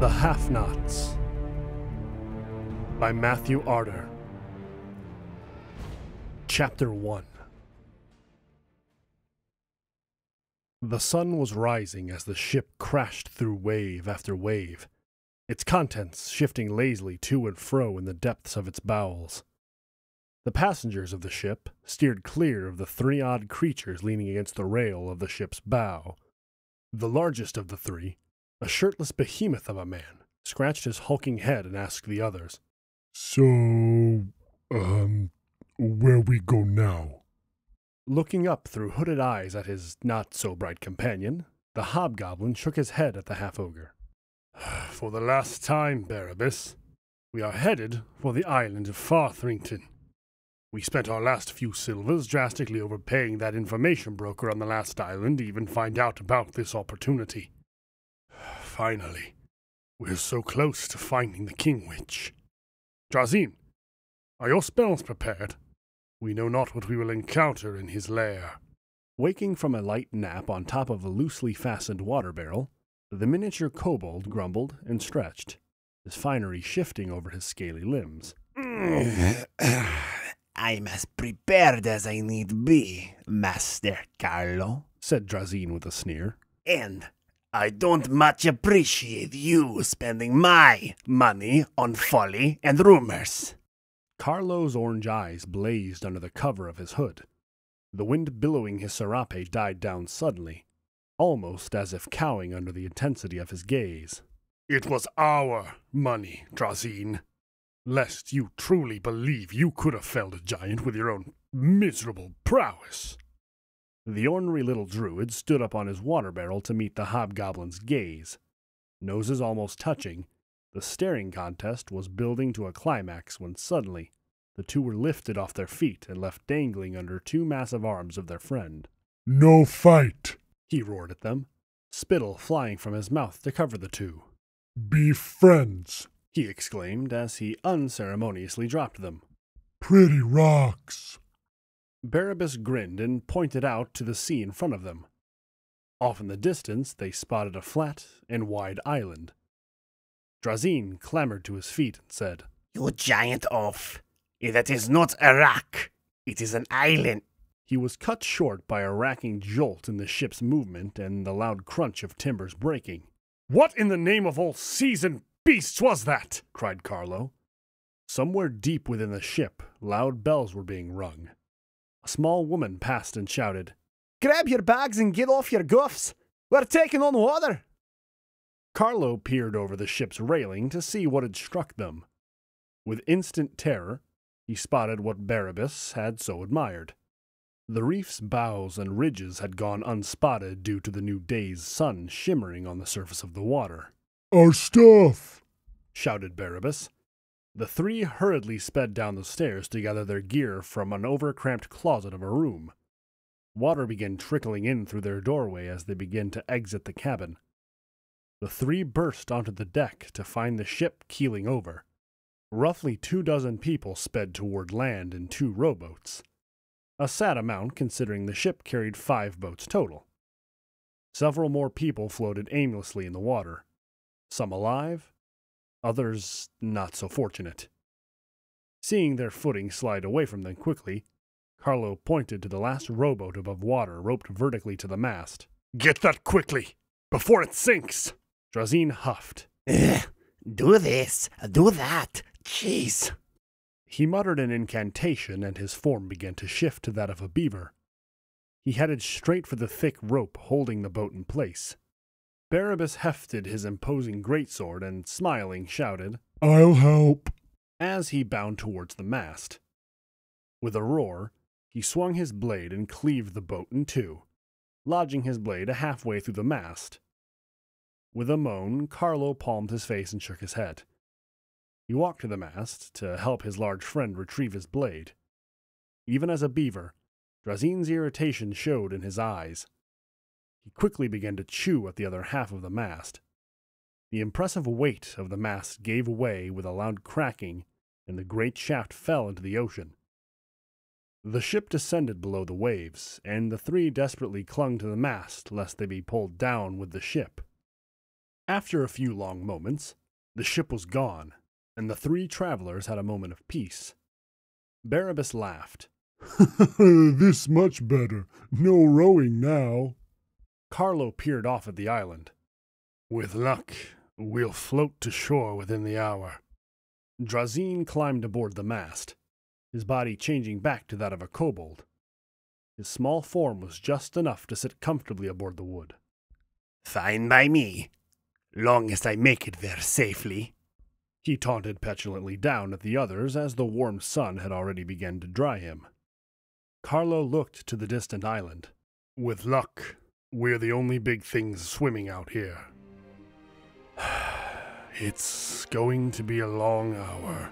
The Half-Nots by Matthew Arder. Chapter 1. The sun was rising as the ship crashed through wave after wave, its contents shifting lazily to and fro in the depths of its bowels. The passengers of the ship steered clear of the three odd creatures leaning against the rail of the ship's bow. The largest of the three, a shirtless behemoth of a man, scratched his hulking head and asked the others, "So, where we go now?" Looking up through hooded eyes at his not-so-bright companion, the hobgoblin shook his head at the half-ogre. "For the last time, Barabbas, we are headed for the island of Farthrington. We spent our last few silvers drastically overpaying that information broker on the last island to even find out about this opportunity. Finally, we're so close to finding the King Witch. Drazin, are your spells prepared? We know not what we will encounter in his lair." Waking from a light nap on top of a loosely fastened water barrel, the miniature kobold grumbled and stretched, his finery shifting over his scaly limbs. "I'm as prepared as I need be, Master Carlo," said Drazin with a sneer. "and I don't much appreciate you spending my money on folly and rumors." Carlo's orange eyes blazed under the cover of his hood. The wind billowing his serape died down suddenly, almost as if cowing under the intensity of his gaze. "It was our money, Drazin. Lest you truly believe you could have felled a giant with your own miserable prowess." The ornery little druid stood up on his water barrel to meet the hobgoblin's gaze. Noses almost touching, the staring contest was building to a climax when suddenly the two were lifted off their feet and left dangling under two massive arms of their friend. "No fight! He roared at them, spittle flying from his mouth to cover the two. Be friends! He exclaimed as he unceremoniously dropped them. Pretty rocks!" Barabbas grinned and pointed out to the sea in front of them. Off in the distance they spotted a flat and wide island. Drazin clambered to his feet and said, "You giant oaf! That is not a rock. It is an island." He was cut short by a racking jolt in the ship's movement and the loud crunch of timbers breaking. "What in the name of all seas and beasts was that?" cried Carlo. Somewhere deep within the ship, loud bells were being rung. A small woman passed and shouted, "Grab your bags and get off your guffs! We're taking on water!" Carlo peered over the ship's railing to see what had struck them. With instant terror, he spotted what Barabbas had so admired. The reef's bows and ridges had gone unspotted due to the new day's sun shimmering on the surface of the water. "Our stuff!" shouted Barabbas. The three hurriedly sped down the stairs to gather their gear from an over-cramped closet of a room. Water began trickling in through their doorway as they began to exit the cabin. The three burst onto the deck to find the ship keeling over. Roughly 24 people sped toward land in 2 rowboats. A sad amount considering the ship carried 5 boats total. Several more people floated aimlessly in the water, some alive, others not so fortunate. Seeing their footing slide away from them quickly, Carlo pointed to the last rowboat above water roped vertically to the mast. "Get that quickly, before it sinks!" Drazin huffed. "Do this, do that, jeez." He muttered an incantation and his form began to shift to that of a beaver. He headed straight for the thick rope holding the boat in place. Barabbas hefted his imposing greatsword and, smiling, shouted, "I'll help," as he bounded towards the mast. With a roar, he swung his blade and cleaved the boat in 2, lodging his blade halfway through the mast. With a moan, Carlo palmed his face and shook his head. He walked to the mast to help his large friend retrieve his blade. Even as a beaver, Drazin's irritation showed in his eyes. He quickly began to chew at the other half of the mast. The impressive weight of the mast gave way with a loud cracking, and the great shaft fell into the ocean. The ship descended below the waves, and the three desperately clung to the mast lest they be pulled down with the ship. After a few long moments, the ship was gone, and the three travelers had a moment of peace. Barabbas laughed. This much better. No rowing now. Carlo peered off at the island. With luck, we'll float to shore within the hour. Drazin climbed aboard the mast, his body changing back to that of a kobold. His small form was just enough to sit comfortably aboard the wood. Fine by me, long as I make it there safely. He taunted petulantly down at the others as the warm sun had already begun to dry him. Carlo looked to the distant island. With luck, we're the only big things swimming out here. It's going to be a long hour.